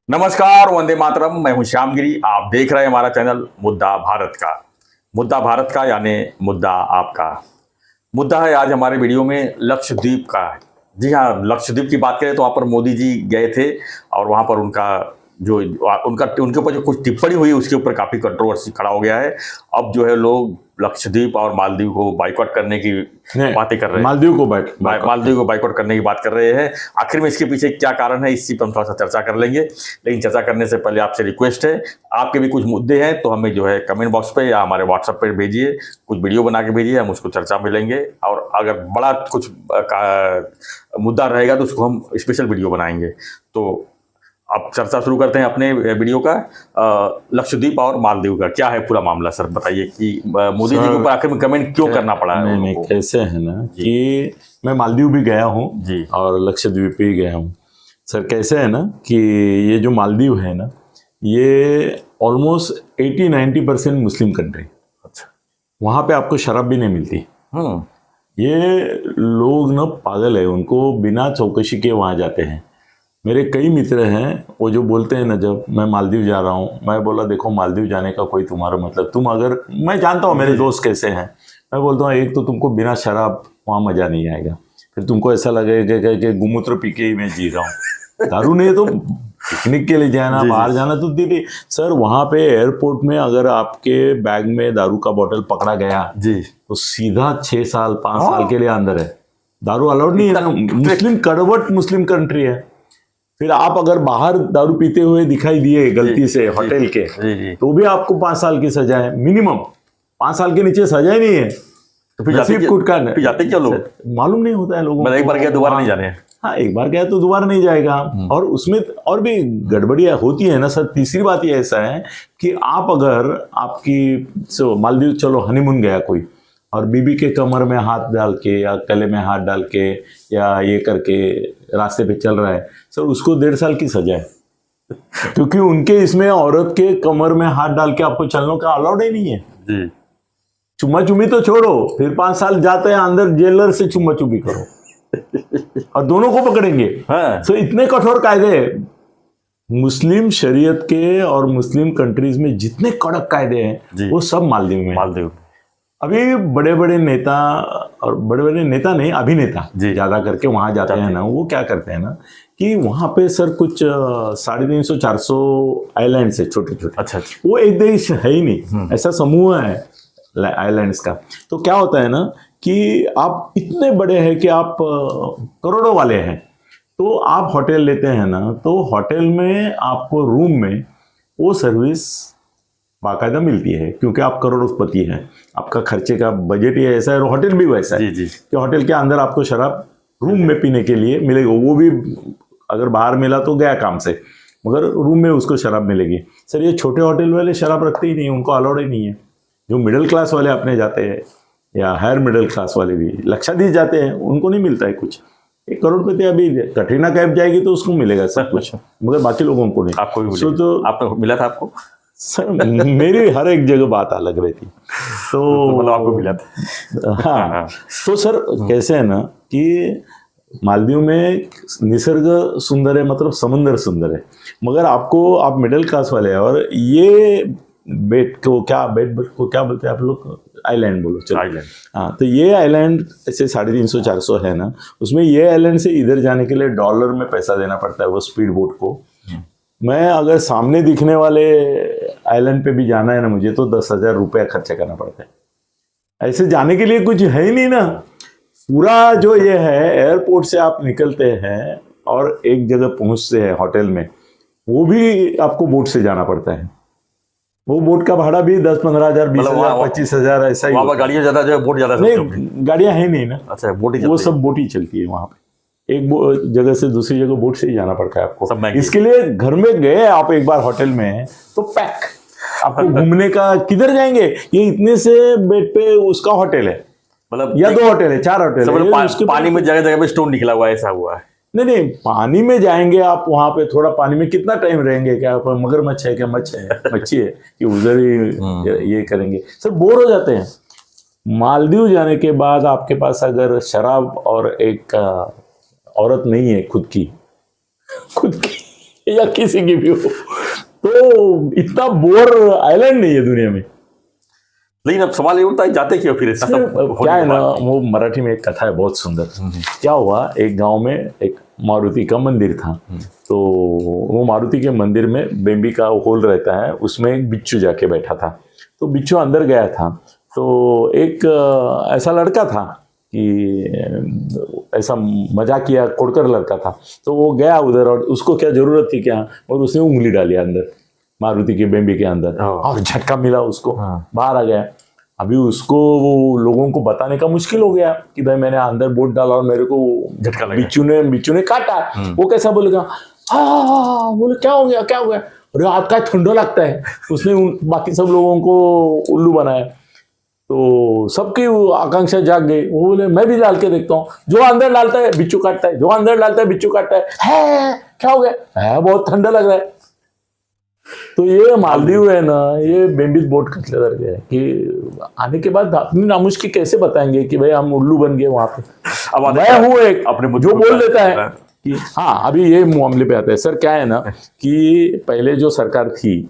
नमस्कार, वंदे मातरम। मैं हूं श्यामगिरी। आप देख रहे हैं हमारा चैनल मुद्दा भारत का। मुद्दा भारत का यानी मुद्दा आपका। मुद्दा है आज हमारे वीडियो में लक्षद्वीप का। जी हाँ, लक्षद्वीप की बात करें तो वहाँ पर मोदी जी गए थे और वहाँ पर उनका जो उनके ऊपर जो कुछ टिप्पणी हुई उसके ऊपर काफ़ी कंट्रोवर्सी खड़ा हो गया है। अब जो है लोग लक्षद्वीप और मालदीव को बाइकआउट करने की बातें कर रहे हैं। मालदीव को बाइकआउट करने की बात कर रहे हैं। आखिर में इसके पीछे क्या कारण है, इसी पर हम थोड़ा सा चर्चा कर लेंगे। लेकिन चर्चा करने से पहले आपसे रिक्वेस्ट है, आपके भी कुछ मुद्दे हैं तो हमें जो है कमेंट बॉक्स पे या हमारे व्हाट्सएप पे भेजिए, कुछ वीडियो बना के भेजिए, हम उसको चर्चा में लेंगे। और अगर बड़ा कुछ मुद्दा रहेगा तो उसको हम स्पेशल वीडियो बनाएंगे। तो अब चर्चा शुरू करते हैं अपने वीडियो का। लक्षद्वीप और मालदीव का क्या है पूरा मामला, सर बताइए कि मोदी जी के ऊपर आखिर में कमेंट क्यों करना पड़ा है? नहीं, कैसे है ना कि मैं मालदीव भी गया हूँ जी और लक्षद्वीप भी गया हूँ। सर कैसे है ना कि ये जो मालदीव है ना, ये ऑलमोस्ट 80-90% मुस्लिम कंट्री। अच्छा, वहाँ पे आपको शराब भी नहीं मिलती। ये लोग ना पागल है, उनको बिना चौकसी के वहाँ जाते हैं। मेरे कई मित्र हैं, वो जो बोलते हैं ना, जब मैं मालदीव जा रहा हूँ, मैं बोला देखो मालदीव जाने का कोई तुम्हारा मतलब, तुम अगर, मैं जानता हूँ मेरे दोस्त कैसे हैं, मैं बोलता हूँ एक तो तुमको बिना शराब वहाँ मज़ा नहीं आएगा, फिर तुमको ऐसा लगेगा कि गुमूत्र पी के ही मैं जी रहा हूँ। दारू नहीं तो पिकनिक के लिए जाना, बाहर जाना तो दीदी। सर वहाँ पे एयरपोर्ट में अगर आपके बैग में दारू का बोतल पकड़ा गया जी तो सीधा 6 साल 5 साल के लिए अंदर है। दारू अलाउड नहीं है ना, मुस्लिम कड़वट मुस्लिम कंट्री है। फिर आप अगर बाहर दारू पीते हुए दिखाई दिए गलती से होटल के, तो भी आपको 5 साल की सजा है मिनिमम। 5 साल के नीचे सजा ही नहीं है। तो फिर जाते क्या लोग? मालूम नहीं होता है लोगों को। एक बार गया दोबारा नहीं जाने। हाँ, एक बार गया तो दोबारा नहीं जाएगा। और उसमें और भी गड़बड़ियाँ होती है ना सर। तीसरी बात ये ऐसा है कि आप अगर आपकी मालदीव चलो हनीमून गया कोई, और बीबी के कमर में हाथ डाल के या गले में हाथ डाल के या ये करके रास्ते पे चल रहा है, सर उसको 1.5 साल की सजा है। क्योंकि उनके इसमें औरत के कमर में हाथ डाल के आपको चलने का अलाउड ही नहीं है जी। चुम्मा चुम्मी तो छोड़ो, फिर 5 साल जाते हैं अंदर, जेलर से चुम्मा चुम्मी करो और दोनों को पकड़ेंगे। तो इतने कठोर कायदे मुस्लिम शरीयत के और मुस्लिम कंट्रीज में जितने कड़क कायदे हैं वो सब मालदीव में। मालदीव अभी बड़े बड़े नेता, और बड़े बड़े नेता नहीं अभिनेता ज्यादा करके वहां जाते हैं ना, वो क्या करते हैं ना कि वहां पे सर कुछ 350-400 आइलैंड्स है छोटे छोटे। अच्छा, वो एक देश है ही नहीं, ऐसा समूह है आइलैंड्स का। तो क्या होता है ना कि आप इतने बड़े हैं कि आप करोड़ों वाले हैं, तो आप होटल लेते हैं ना, तो होटल में आपको रूम में वो सर्विस बाकायदा मिलती है, क्योंकि आप करोड़पति हैं, आपका खर्चे का बजट ही ऐसा है और होटल भी वैसा है कि होटल के अंदर आपको शराब रूम में पीने के लिए मिलेगी। वो भी अगर बाहर मिला तो गया काम से, मगर रूम में उसको शराब मिलेगी। सर ये छोटे होटल वाले शराब रखते ही नहीं, उनको अलाउड ही नहीं है। जो मिडिल क्लास वाले अपने जाते हैं या हायर मिडिल क्लास वाले भी लक्षद्वीप जाते हैं, उनको नहीं मिलता है कुछ। 1 करोड़पति अभी कटरीना कैफ जाएगी तो उसको मिलेगा सब कुछ, मगर बाकी लोगों को नहीं। आपको भी तो आपको मिला था? आपको सर मेरी हर एक जगह बात अलग रहती, तो मतलब आपको मिला था। हाँ, तो सर कैसे है ना कि मालदीव में निसर्ग सुंदर है, मतलब समुंदर सुंदर है, मगर आपको, आप मिडिल क्लास वाले हैं और ये बेट को क्या बोलते हैं आप लोग? आइलैंड बोलो चलो। आइलैंड, हाँ। तो ये आइलैंड ऐसे 350-400 है ना, उसमें ये आइलैंड से इधर जाने के लिए डॉलर में पैसा देना पड़ता है वो स्पीड बोट को। मैं अगर सामने दिखने वाले आइलैंड पे भी जाना है ना मुझे, तो 10,000 रुपया खर्चा करना पड़ता है। ऐसे जाने के लिए कुछ है ही नहीं ना। पूरा जो ये है, एयरपोर्ट से आप निकलते हैं और एक जगह पहुंचते हैं होटल में, वो भी आपको बोट से जाना पड़ता है। वो बोट का भाड़ा भी 10-15 हज़ार, 20,000, 25,000 ऐसा ही। वहाँ गाड़ियाँ ज्यादा जो बोट ज्यादा नहीं, गाड़ियाँ है नहीं ना। अच्छा, बोट ही, वो सब बोट ही चलती है वहाँ पे। एक जगह से दूसरी जगह बोट से ही जाना पड़ता है आपको। इसके लिए घर में गए आप एक बार होटल में तो पैक, आपको घूमने का किधर जाएंगे? ये इतने से बेड पे उसका होटल है, मतलब या 2 होटल है, 4 होटल है। पानी में जगह जगह पे स्टोन निकला हुआ है, ऐसा हुआ है। नहीं, पानी में जाएंगे आप, वहां पे थोड़ा पानी में कितना टाइम रहेंगे? क्या मगरमच्छ है, क्या मच्छी है कि उधर ही ये करेंगे? सर बोर हो जाते हैं। मालदीव जाने के बाद आपके पास अगर शराब और एक औरत नहीं है खुद की या किसी की भी हो, तो इतना बोर आइलैंड नहीं है दुनिया में। लेकिन अब सवाल ये उठता है जाते क्यों फिर इतना सब होने क्या है के ना, बाद? वो मराठी में एक कथा है बहुत सुंदर। क्या हुआ, एक गांव में एक मारुति का मंदिर था। तो वो मारुति के मंदिर में बेम्बी का होल रहता है, उसमें एक बिच्छू जाके बैठा था। तो बिच्छू अंदर गया था, तो एक ऐसा लड़का था कि ऐसा मजाकिया कोड़कर लड़का था। तो वो गया उधर, और उसको क्या जरूरत थी क्या, और उसने उंगली डाली अंदर मारुति के बेम्बी के अंदर, और झटका मिला उसको, बाहर आ गया। अभी उसको वो लोगों को बताने का मुश्किल हो गया कि भाई मैंने अंदर बोट डाला और मेरे को झटका लगा, बिच्छू ने काटा। वो कैसा बोलेगा, बोले क्या हो गया, क्या हो गया, अरे आपका ठंडा लगता है। उसने बाकी सब लोगों को उल्लू बनाया। तो सबकी आकांक्षा जाग गई। वो बोले मैं भी डाल के देखता हूँ, जो अंदर डालता है बिच्छू काटता है, जो अंदर डालता है बिच्छू काटता है क्या हो गया, है बहुत ठंडा लग रहा है। तो ये मालदीव है ना, ये बेम्बिस बोट खतरे करके है कि आने के बाद अपनी नामुश्की कैसे बताएंगे कि भाई हम उल्लू बन गए वहां पे। अब मैं हूं एक अपने जो बोल देता है कि हाँ। अभी ये मामले पे आता है सर, क्या है ना कि पहले जो सरकार थी,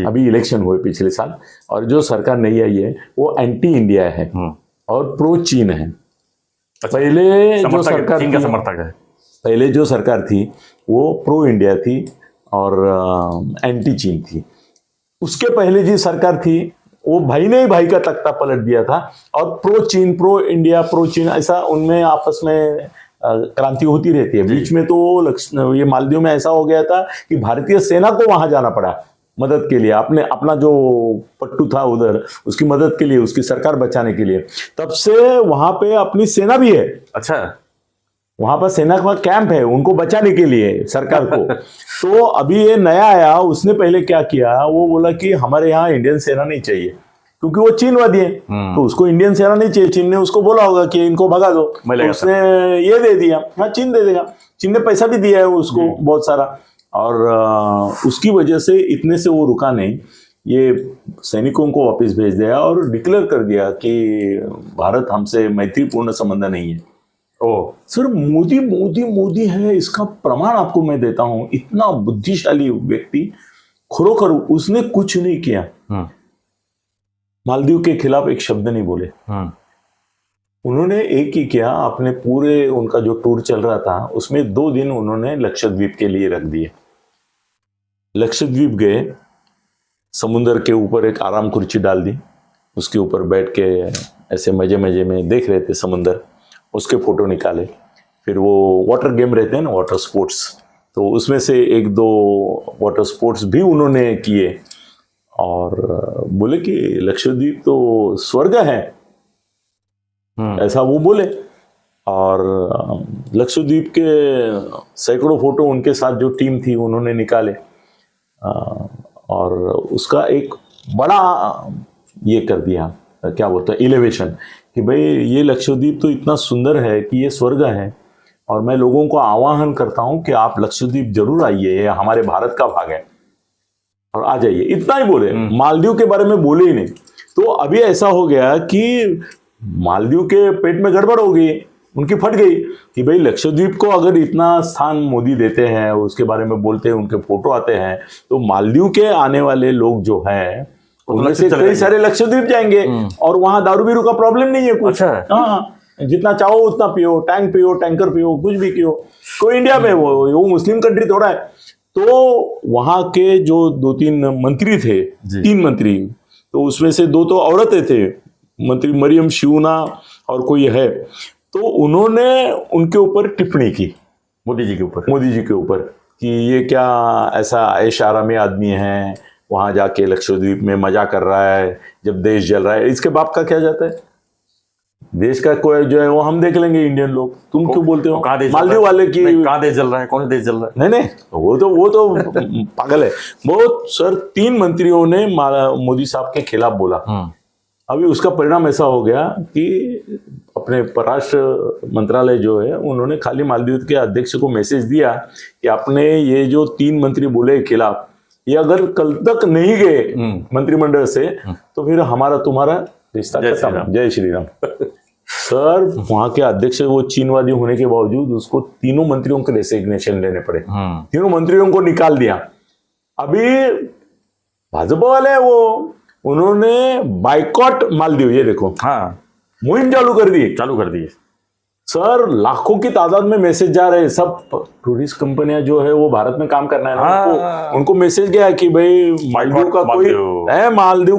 अभी इलेक्शन हुए पिछले साल, और जो सरकार नई आई है वो एंटी इंडिया है और प्रो चीन है। पहले जो सरकार चीन का समर्थक है, पहले जो सरकार थी वो प्रो इंडिया थी और एंटी चीन थी। उसके पहले जी सरकार थी वो भाई ने ही भाई का तख्ता पलट दिया था, और प्रो चीन, प्रो इंडिया, प्रो चीन, ऐसा उनमें आपस में क्रांति होती रहती है। बीच में तो ये मालदीव में ऐसा हो गया था कि भारतीय सेना को वहां जाना पड़ा मदद के लिए, अपना जो पट्टू था उधर उसकी मदद के लिए, उसकी सरकार बचाने के लिए। तब से वहां पे अपनी सेना भी है। अच्छा, वहां पर सेना का कैंप है उनको बचाने के लिए सरकार को। तो अभी ये नया आया, उसने पहले क्या किया, वो बोला कि हमारे यहाँ इंडियन सेना नहीं चाहिए, क्योंकि वो चीनवादी है। तो उसको इंडियन सेना नहीं चाहिए। चीन ने उसको बोला होगा कि इनको भगा दो, तो उसने ये दे दिया। हाँ, चीन दे देगा, चीन ने पैसा भी दिया है उसको बहुत सारा, और उसकी वजह से इतने से वो रुका नहीं, ये सैनिकों को वापस भेज दिया और डिक्लेयर कर दिया कि भारत हमसे मैत्रीपूर्ण संबंध नहीं है। सर मोदी मोदी मोदी है, इसका प्रमाण आपको मैं देता हूं। इतना बुद्धिशाली व्यक्ति, खरोखर उसने कुछ नहीं किया, मालदीव के खिलाफ एक शब्द नहीं बोले। उन्होंने एक ही किया, अपने पूरे उनका जो टूर चल रहा था उसमें 2 दिन उन्होंने लक्षद्वीप के लिए रख दिए। लक्षद्वीप गए, समुद्र के ऊपर एक आराम कुर्सी डाल दी, उसके ऊपर बैठ के ऐसे मजे मजे में देख रहे थे समुद्र, उसके फोटो निकाले। फिर वो वाटर गेम रहते हैं ना, वाटर स्पोर्ट्स, तो उसमें से 1-2 वाटर स्पोर्ट्स भी उन्होंने किए, और बोले कि लक्षद्वीप तो स्वर्ग है, ऐसा वो बोले। और लक्षद्वीप के सैकड़ों फोटो उनके साथ जो टीम थी उन्होंने निकाले, और उसका एक बड़ा ये कर दिया, क्या बोलते हैं, एलिवेशन, कि भाई ये लक्षद्वीप तो इतना सुंदर है कि ये स्वर्ग है, और मैं लोगों को आह्वान करता हूं कि आप लक्षद्वीप जरूर आइए, ये हमारे भारत का भाग है, और आ जाइए। इतना ही बोले, मालदीव के बारे में बोले ही नहीं। तो अभी ऐसा हो गया कि मालदीव के पेट में गड़बड़ हो गई, उनकी फट गई कि भाई लक्षद्वीप को अगर इतना स्थान मोदी देते हैं, उसके बारे में बोलते हैं, उनके फोटो आते हैं, तो मालदीव के आने वाले लोग जो हैं उनमें से कई सारे लक्षद्वीप जाएंगे, और वहां दारू बीरू का प्रॉब्लम नहीं है कुछ। हाँ, जितना चाहो उतना पियो, टैंक पियो, टैंकर पियो, कुछ भी पियो। कोई इंडिया में वो मुस्लिम कंट्री थोड़ा है। तो वहां के जो 2-3 मंत्री थे, 3 मंत्री, तो उसमें से 2 तो औरतें थे, मंत्री मरियम शिवना और कोई है। तो उन्होंने उनके ऊपर टिप्पणी की, मोदी जी के ऊपर कि ये क्या ऐसा ऐश आरामी आदमी है, वहां जाके लक्षद्वीप में मजा कर रहा है जब देश जल रहा है। इसके बाप का क्या जाता है, देश का कोई जो है वो हम देख लेंगे इंडियन लोग, तुम क्यों बोलते हो मालदीव वाले की कहाँ देश जल रहा है, कौन देश जल रहा है। नहीं वो तो पागल है वो। सर 3 मंत्रियों ने मोदी साहब के खिलाफ बोला। अभी उसका परिणाम ऐसा हो गया कि अपने परराष्ट्र मंत्रालय जो है उन्होंने खाली मालदीव के अध्यक्ष को मैसेज दिया कि आपने ये जो 3 मंत्री बोले खिलाफ, ये अगर कल तक नहीं गए मंत्रिमंडल से तो फिर हमारा तुम्हारा रिश्ता खत्म। जय श्री राम। सर वहां के अध्यक्ष वो चीनवादी होने के बावजूद उसको तीनों मंत्रियों के रेसिग्नेशन लेने पड़े, तीनों मंत्रियों को निकाल दिया। अभी भाजपा वाले उन्होंने बाइकॉट मालदीव, ये देखो हाँ मुहिम चालू कर दी सर। लाखों की तादाद में मैसेज जा रहे हैं, सब टूरिस्ट कंपनियां जो है वो भारत में काम करना है ना, उनको मैसेज गया कि भाई मालदीव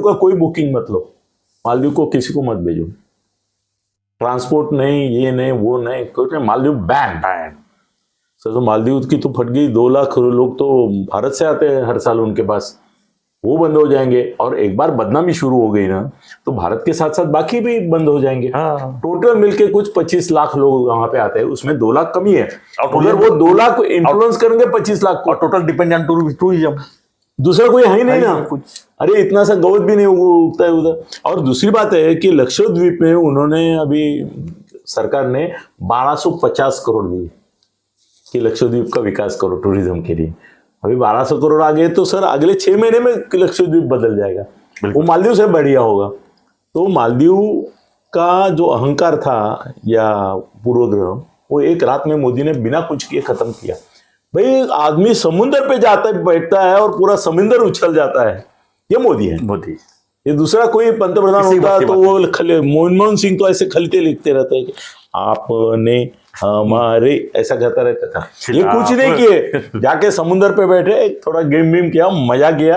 का कोई बुकिंग मत लो, मालदीव को किसी को मत भेजो, ट्रांसपोर्ट नहीं, ये नहीं वो नहीं, कुछ नहीं, मालदीव बैन। सर तो मालदीव की तो फट गई, 2 लाख लोग तो भारत से आते हैं हर साल उनके पास, वो बंद हो जाएंगे। और एक बार बदनामी शुरू हो गई ना तो भारत के साथ साथ बाकी भी बंद हो जाएंगे। टोटल मिलके कुछ 25 लाख लोग वहां पे आते हैं, उसमें 2 लाख कमी है, अगर वो 2 लाख इन्फ्लुएंस करेंगे 25 लाख को, टोटल डिपेंडेंट टूरिज्म, दूसरा कोई है ही नहीं ना कुछ। अरे इतना सा गवत भी नहीं उगता है उधर। और दूसरी बात है कि लक्षद्वीप में उन्होंने अभी सरकार ने 1250 करोड़ दिए कि लक्षद्वीप का विकास करो टूरिज्म के लिए। अभी 1200 करोड़ आ गए तो सर अगले 6 महीने में लक्षद्वीप बदल जाएगा, वो मालदीव से बढ़िया होगा। तो मालदीव का जो अहंकार था या पूर्वग्रह, वो एक रात में मोदी ने बिना कुछ किए खत्म किया। भाई आदमी समुद्र पे जाता है, बैठता है और पूरा समुद्र उछल जाता है, ये मोदी है। मोदी, ये दूसरा कोई पंतप्रधान होता तो वो मनमोहन सिंह तो ऐसे खलते लिखते रहते हैं कि आपने हमारे, ऐसा कहता रहता था। ये कुछ नहीं किए, जाके समुद्र पे बैठे, थोड़ा गेम वेम किया, मजा किया,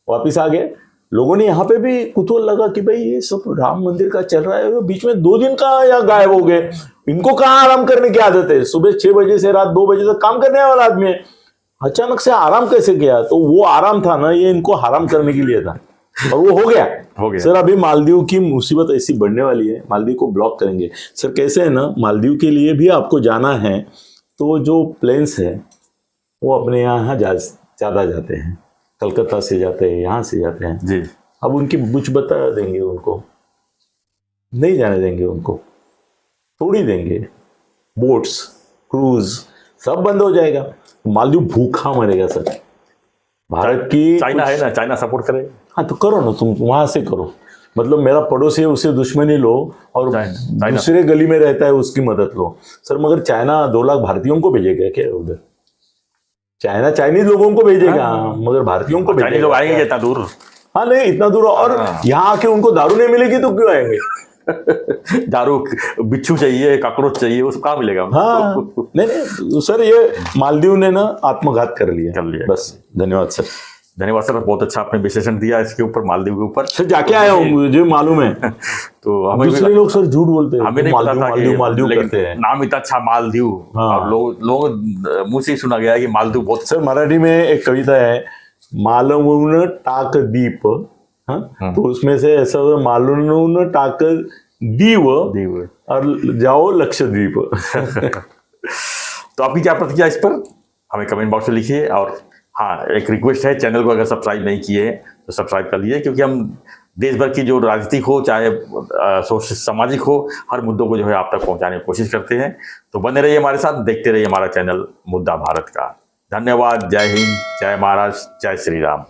वापिस आ गए। लोगों ने यहाँ पे भी कुतूहल लगा कि भाई ये सब राम मंदिर का चल रहा है, बीच में 2 दिन का यहाँ गायब हो गए, इनको कहाँ आराम करने की आदत है? सुबह 6 बजे से रात 2 बजे तक काम करने वाला आदमी है, अचानक से आराम कैसे किया? तो वो आराम था ना, ये इनको हराम करने के लिए था, और वो हो गया। सर अभी मालदीव की मुसीबत ऐसी बढ़ने वाली है, मालदीव को ब्लॉक करेंगे। सर कैसे है ना, मालदीव के लिए भी आपको जाना है तो जो प्लेन्स है वो अपने यहाँ ज्यादा जाते हैं, कलकत्ता से जाते हैं, यहाँ से जाते हैं जी। अब उनकी बुझ बता देंगे, उनको नहीं जाने देंगे, उनको थोड़ी देंगे। बोट्स, क्रूज सब बंद हो जाएगा, मालदीव भूखा मरेगा सर। भारत की चाइना है ना, चाइना सपोर्ट करे, हाँ तो करो ना, तुम वहां से करो, मतलब मेरा पड़ोसी है उससे दुश्मनी लो और दूसरे गली में रहता है उसकी मदद लो। सर मगर चाइना 2 लाख भारतीयों को भेजेगा क्या उधर? चाइना चाइनीज लोगों को भेजेगा, मगर भारतीयों को भेजेगा? लोग आएंगे इतना दूर? हाँ नहीं, इतना दूर, और यहाँ आके उनको दारू नहीं मिलेगी तो क्यों आएंगे? दारू, बिच्छू चाहिए, कॉकरोच चाहिए, वो सब कहाँ मिलेगा? हाँ नहीं सर, ये मालदीव ने ना आत्मघात कर लिया। बस धन्यवाद सर। धन्यवाद सर, बहुत अच्छा आपने विश्लेषण दिया इसके ऊपर, मालदीव के ऊपर। सर जाके आया हूँ, मुझे मालूम है। तो हमें दूसरे लोग सर झूठ बोलते हैं, हमें नहीं पता था कि मालदीव करते हैं, नाम इतना अच्छा मालदीव। हाँ। लोग मुंह से सुना गया कि मालदीव बहुत। सर मराठी में एक कविता है, मालवून टाक दीप, तो उसमें से ऐसा मालवून टाक दीव और जाओ लक्षद्वीप। तो आपकी क्या प्रतिक्रिया इस पर हमें कमेंट बॉक्स में लिखिए। और हाँ, एक रिक्वेस्ट है, चैनल को अगर सब्सक्राइब नहीं किए तो सब्सक्राइब कर लीजिए, क्योंकि हम देश भर की जो राजनीतिक हो चाहे सामाजिक हो, हर मुद्दों को जो है आप तक पहुंचाने की कोशिश करते हैं। तो बने रहिए हमारे साथ, देखते रहिए हमारा चैनल मुद्दा भारत का। धन्यवाद। जय हिंद, जय महाराष्ट्र, जय श्री राम।